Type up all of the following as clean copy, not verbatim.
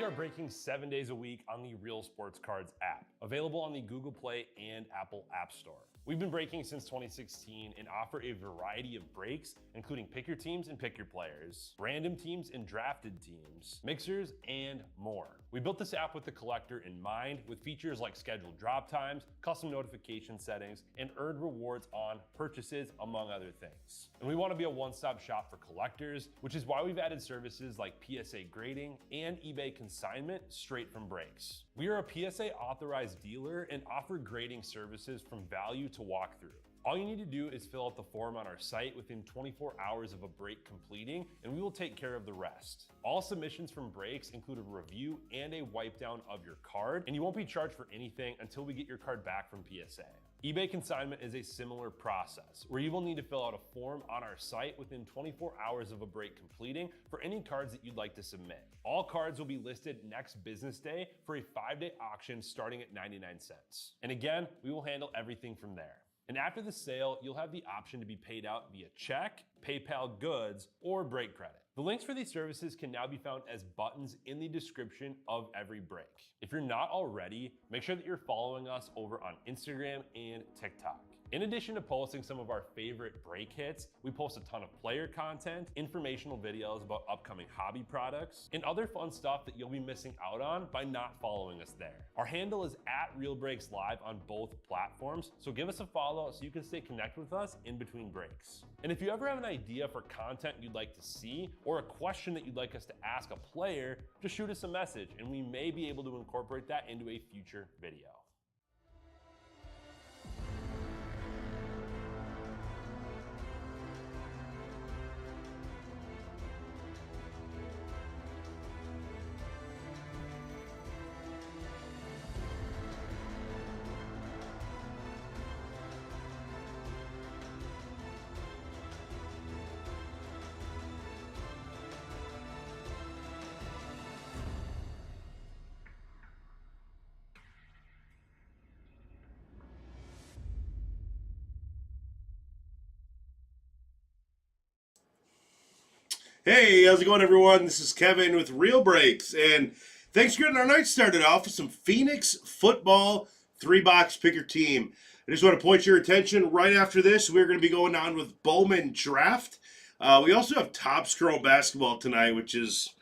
are breaking 7 days a week on the Real Sports Cards app, available on the Google Play and Apple App Store. We've been breaking since 2016 and offer a variety of breaks, including pick your teams and pick your players, random teams and drafted teams, mixers, and more. We built this app with the collector in mind, with features like scheduled drop times, custom notification settings, and earned rewards on purchases, among other things. And we want to be a one-stop shop for collectors, which is why we've added services like PSA grading and eBay consignment straight from breaks. We are a PSA authorized dealer and offer grading services from value to walkthrough. All you need to do is fill out the form on our site within 24 hours of a break completing, and we will take care of the rest. All submissions from breaks include a review and a wipe down of your card, and you won't be charged for anything until we get your card back from PSA. eBay consignment is a similar process, where you will need to fill out a form on our site within 24 hours of a break completing for any cards that you'd like to submit. All cards will be listed next business day for a 5-day auction starting at 99 cents. And again, we will handle everything from there. And after the sale, you'll have the option to be paid out via check, PayPal goods, or break credit. The links for these services can now be found as buttons in the description of every break. If you're not already, make sure that you're following us over on Instagram and TikTok. In addition to posting some of our favorite break hits, we post a ton of player content, informational videos about upcoming hobby products, and other fun stuff that you'll be missing out on by not following us there. Our handle is @RealBreaksLive on both platforms, so give us a follow so you can stay connected with us in between breaks. And if you ever have an idea for content you'd like to see, or a question that you'd like us to ask a player, just shoot us a message and we may be able to incorporate that into a future video. Hey, how's it going, everyone? This is Kevin with Real Breaks, and thanks for getting our night started off with some Phoenix football 3-box pick your team. I just want to point your attention right after this. We're going to be going on with Bowman Draft. We also have Top Scroll Basketball tonight, which is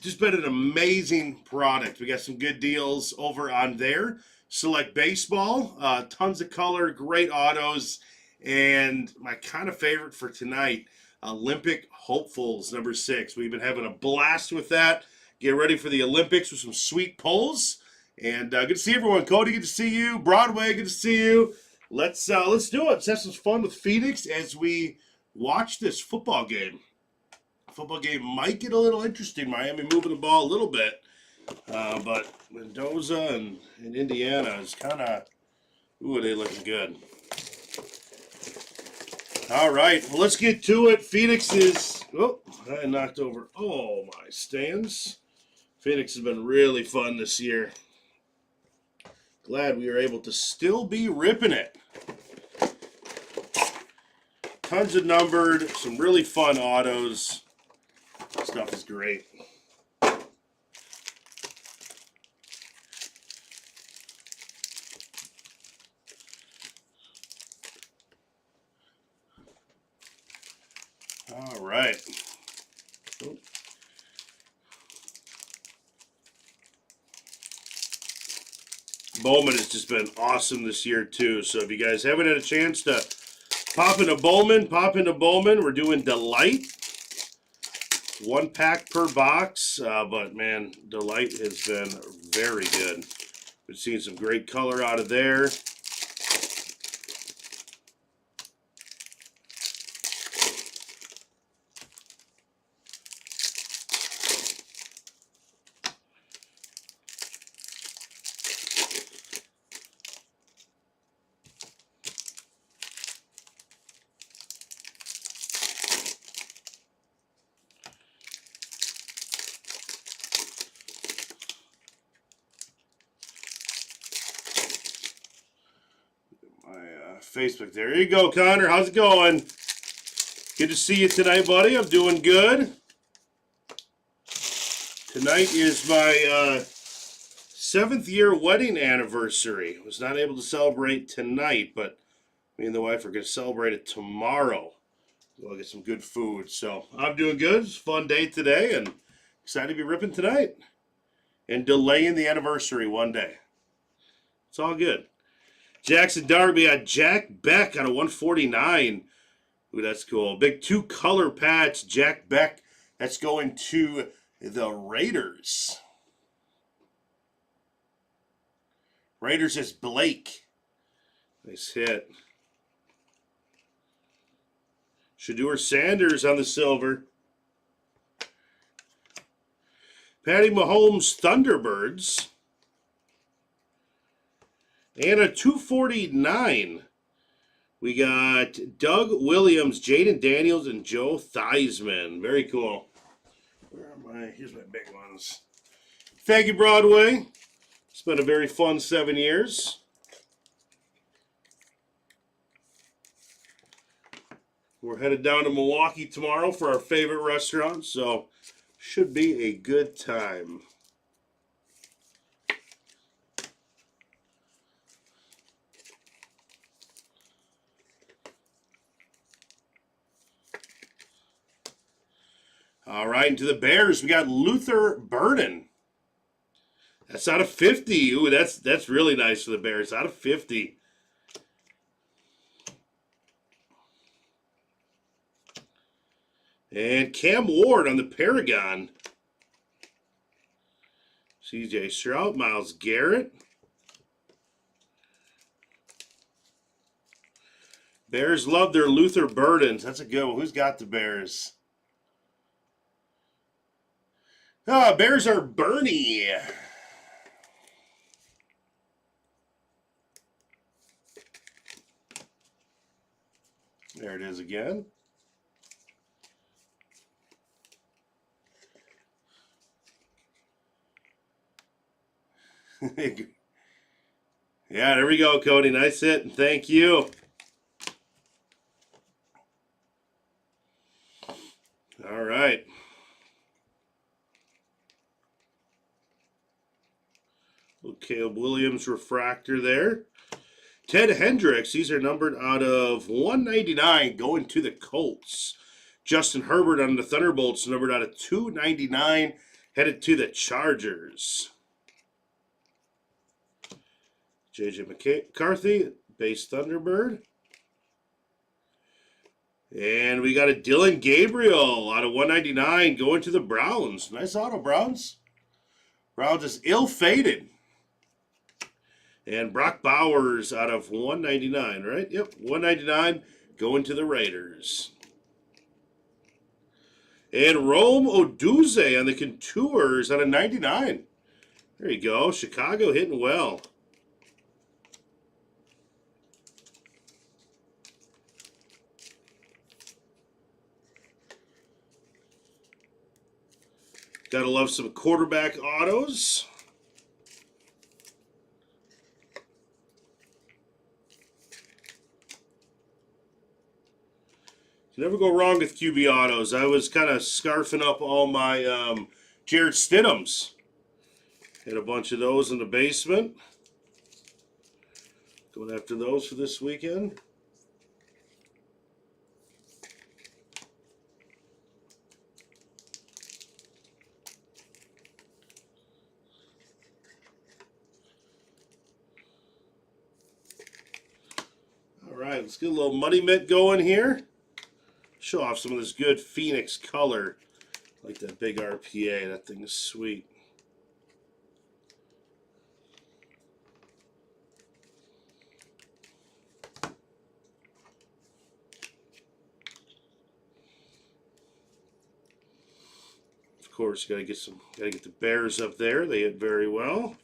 just been an amazing product. We got some good deals over on there. Select Baseball, tons of color, great autos, and my kind of favorite for tonight, Olympic Hopefuls, number 6. We've been having a blast with that. Get ready for the Olympics with some sweet pulls. And good to see everyone. Cody, good to see you. Broadway, good to see you. Let's do it. Let's have some fun with Phoenix as we watch this football game. Football game might get a little interesting. Miami moving the ball a little bit. But Mendoza and Indiana is kind of, ooh, are they looking good. All right, well, let's get to it. Phoenix is, oh, I knocked over all my stands. Phoenix has been really fun this year. Glad we were able to still be ripping it. Tons of numbered, some really fun autos. Stuff is great. All right. Oh. Bowman has just been awesome this year, too. So if you guys haven't had a chance to pop into Bowman. We're doing Delight. 1 pack per box. But, man, Delight has been very good. We've seen some great color out of there. Facebook. There you go, Connor. How's it going? Good to see you tonight, buddy. I'm doing good. Tonight is my 7th year wedding anniversary. Was not able to celebrate tonight, but me and the wife are going to celebrate it tomorrow. We'll get some good food. So I'm doing good. It's a fun day today and excited to be ripping tonight and delaying the anniversary one day. It's all good. Jackson Darby got Jack Beck out of 149. Ooh, that's cool. Big 2-color patch. Jack Beck. That's going to the Raiders. Raiders is Blake. Nice hit. Shedeur Sanders on the silver. Patty Mahomes Thunderbirds. And a 249. We got Doug Williams, Jaden Daniels, and Joe Theismann. Very cool. Where am I? Here's my big ones. Thank you, Broadway. It's been a very fun 7 years. We're headed down to Milwaukee tomorrow for our favorite restaurant, so should be a good time. All right, into the Bears, we got Luther Burden. That's out of 50. Ooh, that's really nice for the Bears. Out of 50. And Cam Ward on the Paragon. CJ Stroud, Myles Garrett. Bears love their Luther Burdens. That's a good one. Who's got the Bears? Bears are Bernie. There it is again. Yeah, there we go, Cody. Nice hit. Thank you. All right. Little Caleb Williams refractor there. Ted Hendricks, these are numbered out of 199 going to the Colts. Justin Herbert on the Thunderbolts, numbered out of 299, headed to the Chargers. J.J. McCarthy, base Thunderbird. And we got a Dylan Gabriel out of 199 going to the Browns. Nice auto, Browns. Browns is ill-fated. And Brock Bowers out of 199, right? Yep, 199 going to the Raiders. And Rome Odunze on the Contours out of 99. There you go. Chicago hitting well. Gotta love some quarterback autos. You never go wrong with QB autos. I was kind of scarfing up all my Jared Stidhams. Had a bunch of those in the basement. Going after those for this weekend. All right, let's get a little Money Mitt going here. Show off some of this good Phoenix color. I like that big RPA. That thing is sweet. Of course, gotta get the Bears up there. They hit very well.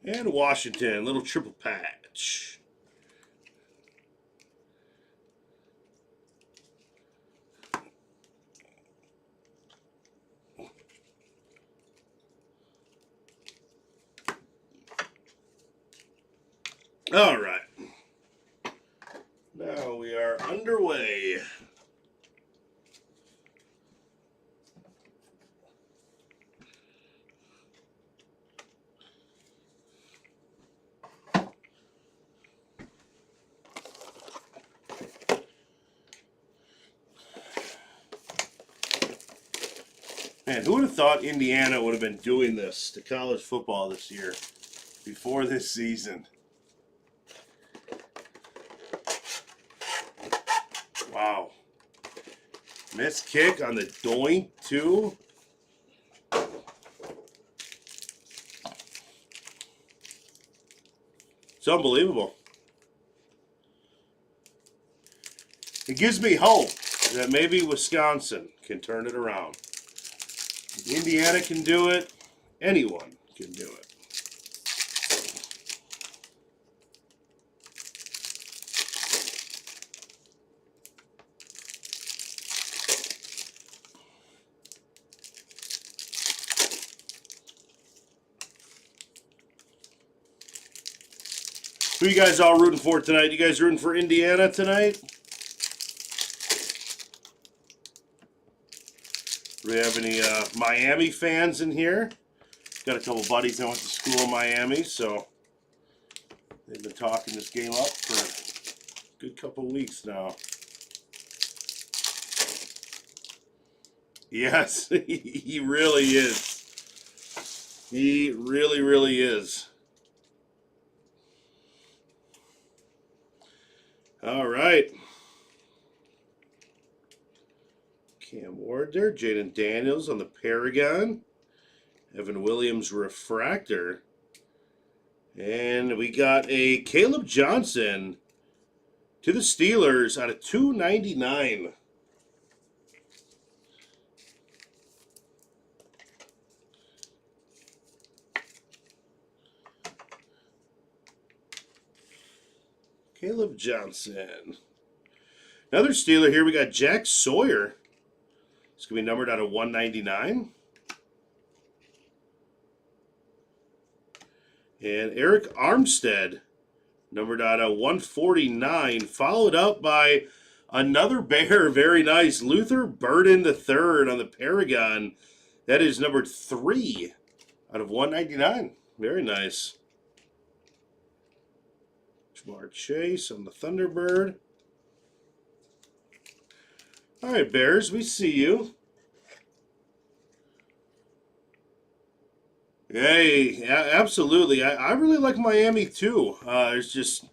And Washington, little triple patch. All right. Now we are Man, who would have thought Indiana would have been doing this to college football this year before this season? Wow. Missed kick on the doink, too. It's unbelievable. It gives me hope that maybe Wisconsin can turn it around. Indiana can do it. Anyone can do it. Who you guys all rooting for tonight? You guys rooting for Indiana tonight? Do we have any Miami fans in here? Got a couple buddies that went to school in Miami, so they've been talking this game up for a good couple weeks now. Yes, he really is. He really, really is. All right. Cam Ward there. Jaden Daniels on the Paragon. Evan Williams refractor. And we got a Caleb Johnson to the Steelers out of 299. Caleb Johnson. Another Steeler here. We got Jack Sawyer. It's going to be numbered out of 199. And Eric Armstead, numbered out of 149. Followed up by another Bear. Very nice. Luther Burden III on the Paragon. That is numbered 3 out of 199. Very nice. Jamar Chase on the Thunderbird. All right, Bears, we see you. Hey, absolutely. I really like Miami, too. There's just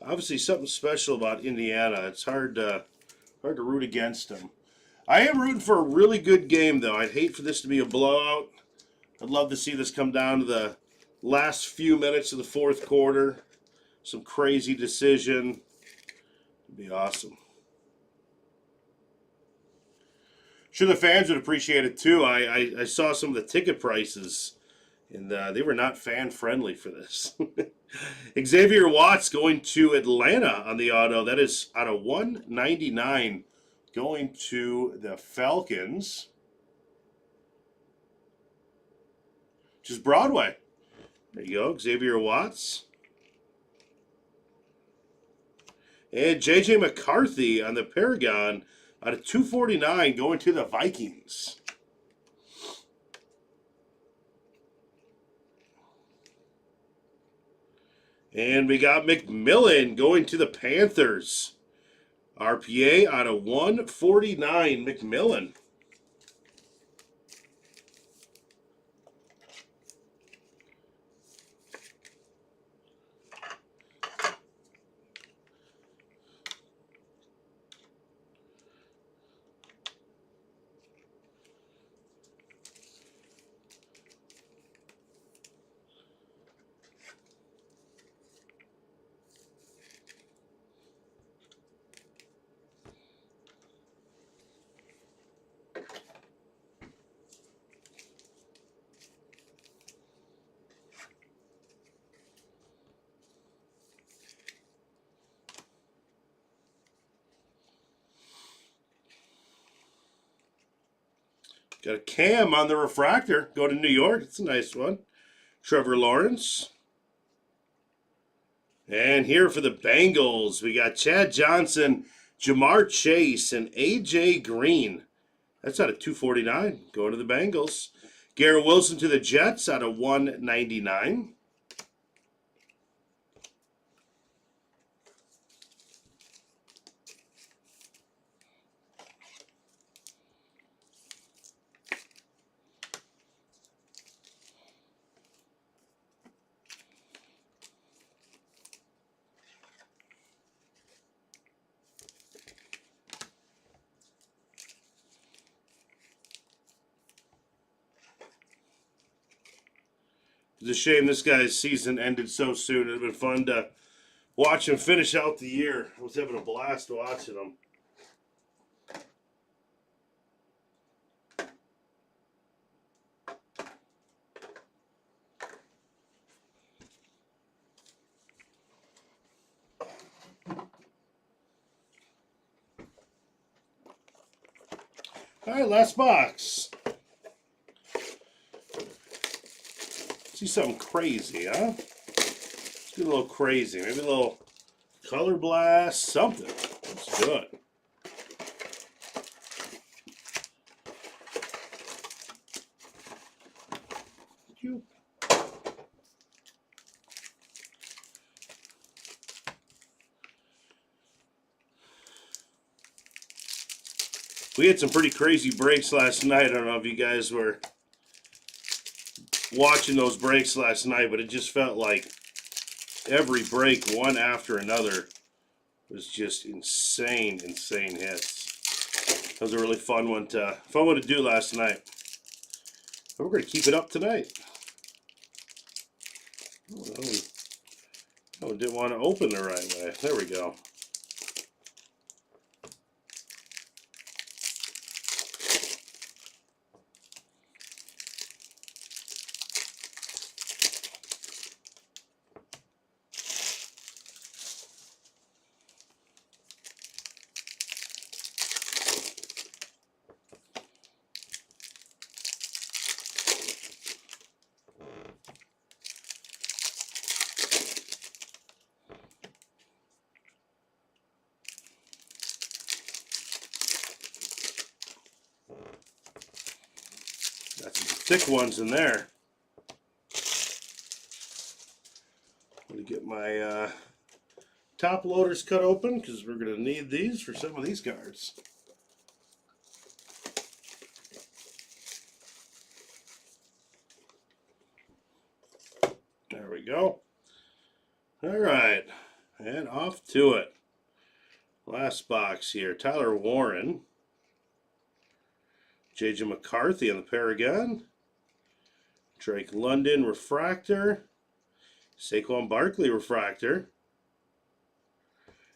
obviously something special about Indiana. It's hard to root against them. I am rooting for a really good game, though. I'd hate for this to be a blowout. I'd love to see this come down to the last few minutes of the fourth quarter. Some crazy decision. It'd be awesome. Sure, the fans would appreciate it too. I saw some of the ticket prices, and they were not fan friendly for this. Xavier Watts going to Atlanta on the auto. That is out of 199, going to the Falcons. Just Broadway. There you go, Xavier Watts. And J.J. McCarthy on the Paragon out of 249 going to the Vikings. And we got McMillan going to the Panthers. RPA out of 149, McMillan. Got a Cam on the refractor. Go to New York. It's a nice one. Trevor Lawrence. And here for the Bengals, we got Chad Johnson, Jamar Chase, and A.J. Green. That's out of 249. Going to the Bengals. Garrett Wilson to the Jets out of 199. It's a shame this guy's season ended so soon. It'd have been fun to watch him finish out the year. I was having a blast watching him. All right, last box. See something crazy, huh? Let's get a little crazy. Maybe a little color blast, something. Let's do it. We had some pretty crazy breaks last night. I don't know if you guys were watching those breaks last night, but it just felt like every break, one after another, was just insane hits. That was a really fun one to do last night. But we're going to keep it up tonight. Oh, that one didn't want to open the right way. There we go. Got some thick ones in there. I'm going to get my top loaders cut open because we're going to need these for some of these cards. There we go. All right, and off to it. Last box here. Tyler Warren. J.J. McCarthy on the Paragon. Drake London Refractor. Saquon Barkley Refractor.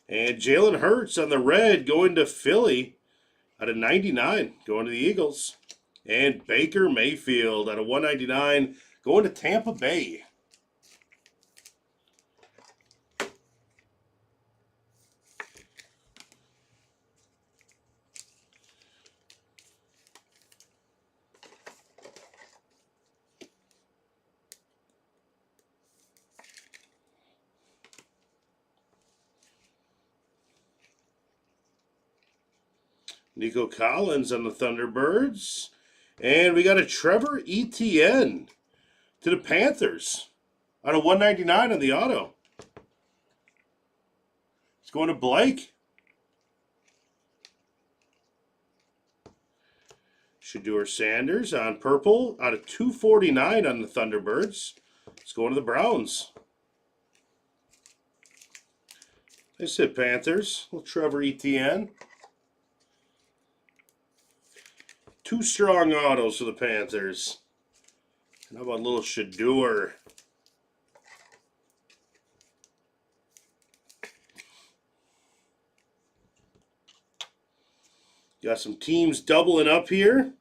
And Jalen Hurts on the red going to Philly out of 99, going to the Eagles. And Baker Mayfield out of 199 going to Tampa Bay. Nico Collins on the Thunderbirds. And we got a Trevor Etienne to the Panthers out of 199 on the auto. It's going to Blake. Shedeur Sanders on purple out of 249 on the Thunderbirds. It's going to the Browns. Nice hit, Panthers. Little Trevor Etienne. Two strong autos for the Panthers. And how about a little Shedeur? Got some teams doubling up here.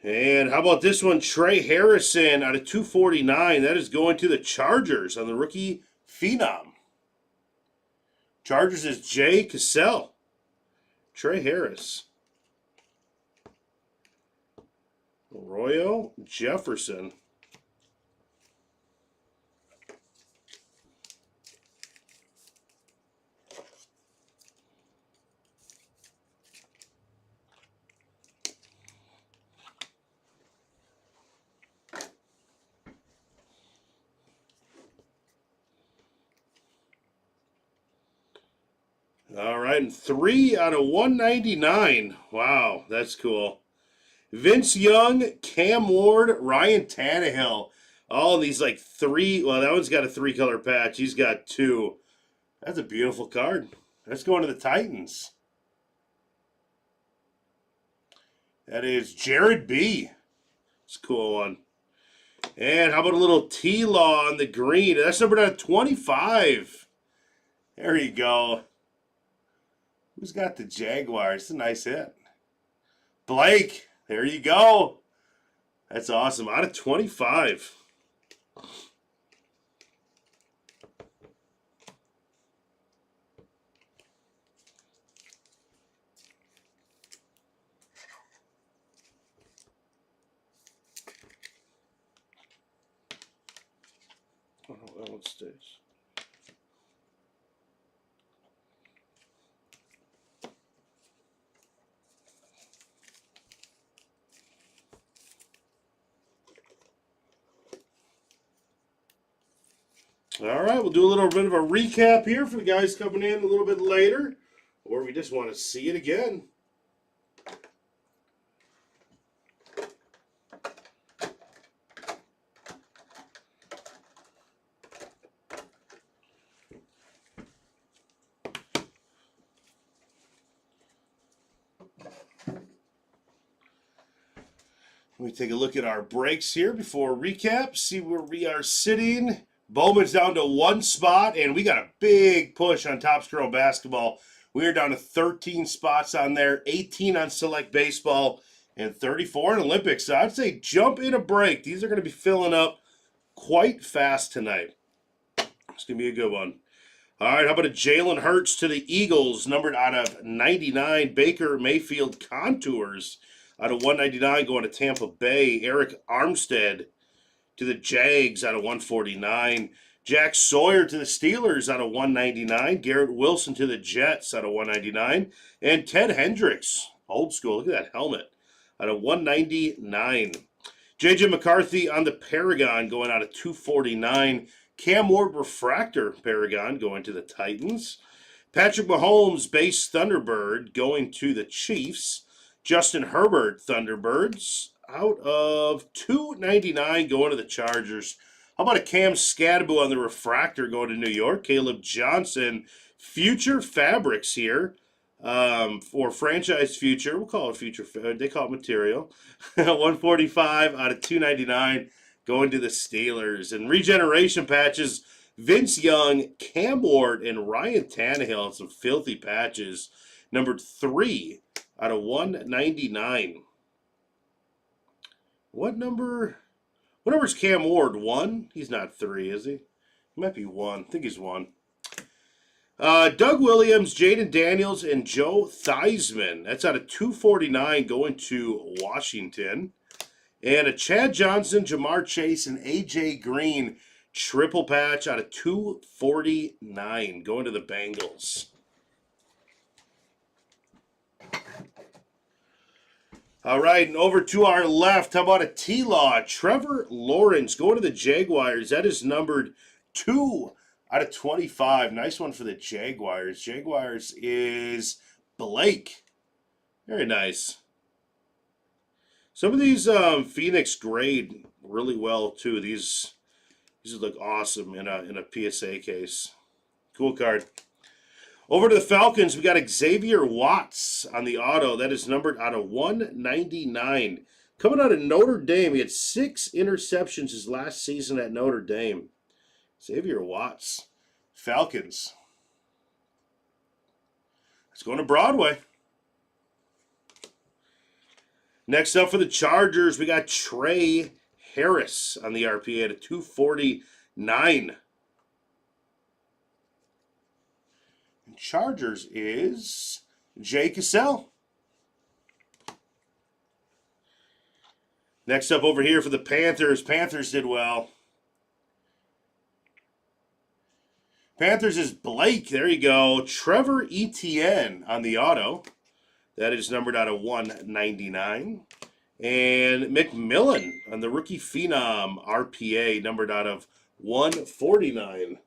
And how about this one? Trey Harrison out of 249. That is going to the Chargers on the rookie Phenom. Chargers is Jay Cassell. Trey Harris. Arroyo Jefferson. All right, and 3 out of 199. Wow, that's cool. Vince Young, Cam Ward, Ryan Tannehill. All these like 3. Well, that one's got a 3-color patch. He's got 2. That's a beautiful card. That's going to the Titans. That is Jared B. It's a cool one. And how about a little T-Law on the green? That's numbered out of 25. There you go. Who's got the Jaguars? It's a nice hit. Blake, there you go. That's awesome. Out of 25. Oh, that one stays. All right, we'll do a little bit of a recap here for the guys coming in a little bit later, or we just want to see it again. Let me take a look at our breaks here before recap, see where we are sitting. Bowman's down to one spot, and we got a big push on Top Girl Basketball. We are down to 13 spots on there, 18 on Select Baseball, and 34 in Olympics. So I'd say jump in a break. These are going to be filling up quite fast tonight. It's going to be a good one. All right, how about a Jalen Hurts to the Eagles, numbered out of 99. Baker Mayfield Contours out of 199 going to Tampa Bay. Eric Armstead to the Jags out of 149. Jack Sawyer to the Steelers out of 199. Garrett Wilson to the Jets out of 199. And Ted Hendricks, old school, look at that helmet, out of 199. J.J. McCarthy on the Paragon going out of 249. Cam Ward Refractor Paragon going to the Titans. Patrick Mahomes base Thunderbird going to the Chiefs. Justin Herbert Thunderbirds out of 299 going to the Chargers. How about a Cam Scadaboo on the Refractor going to New York? Caleb Johnson, Future Fabrics here for Franchise Future. We'll call it Future. They call it Material. 145 out of 299 going to the Steelers. And regeneration patches, Vince Young, Cam Ward, and Ryan Tannehill on some filthy patches. Numbered 3 out of 199. What number is Cam Ward? 1? He's not 3, is he? He might be 1. I think he's 1. Doug Williams, Jaden Daniels, and Joe Theismann. That's out of 249 going to Washington. And a Chad Johnson, Jamar Chase, and A.J. Green triple patch out of 249 going to the Bengals. All right, and over to our left, how about a T-Law? Trevor Lawrence going to the Jaguars. That is numbered 2 out of 25. Nice one for the Jaguars. Jaguars is Blake. Very nice. Some of these Phoenix grade really well, too. These look awesome in a PSA case. Cool card. Over to the Falcons, we got Xavier Watts on the auto. That is numbered out of 199. Coming out of Notre Dame, he had 6 interceptions his last season at Notre Dame. Xavier Watts, Falcons. Let's go to Broadway. Next up for the Chargers, we got Trey Harris on the RPA at a 249. Chargers is Jay Cassell. Next up over here for the Panthers. Panthers did well. Panthers is Blake. There you go. Trevor Etienne on the auto. That is numbered out of 199. And McMillan on the rookie phenom RPA, numbered out of 149.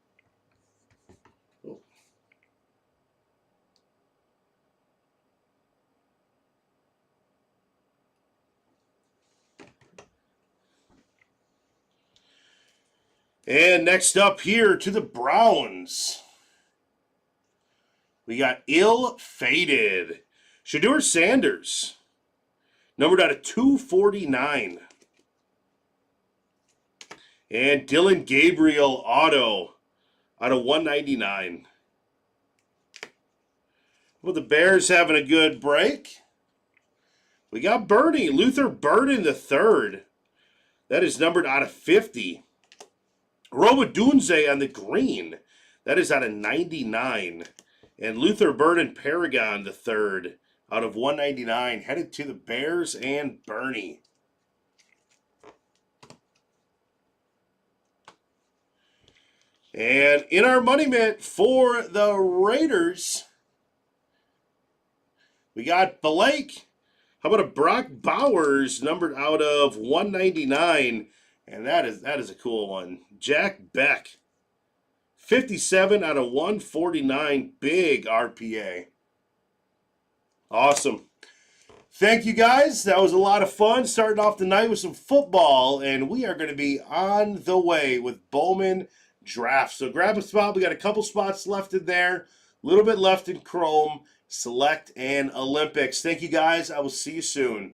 And next up here to the Browns, we got Ill-Fated. Shedeur Sanders, numbered out of 249. And Dylan Gabriel auto out of 199. Well, the Bears having a good break. We got Bernie, Luther Burden III. That is numbered out of 50. Robodunze on the green. That is out of 99. And Luther Burden Paragon III out of 199. Headed to the Bears and Bernie. And in our money mint for the Raiders, we got Blake. How about a Brock Bowers numbered out of 199? And that is a cool one. Jack Beck. 57 out of 149. Big RPA. Awesome. Thank you guys. That was a lot of fun. Starting off the night with some football. And we are going to be on the way with Bowman Draft. So grab a spot. We got a couple spots left in there. A little bit left in Chrome, Select, and Olympics. Thank you guys. I will see you soon.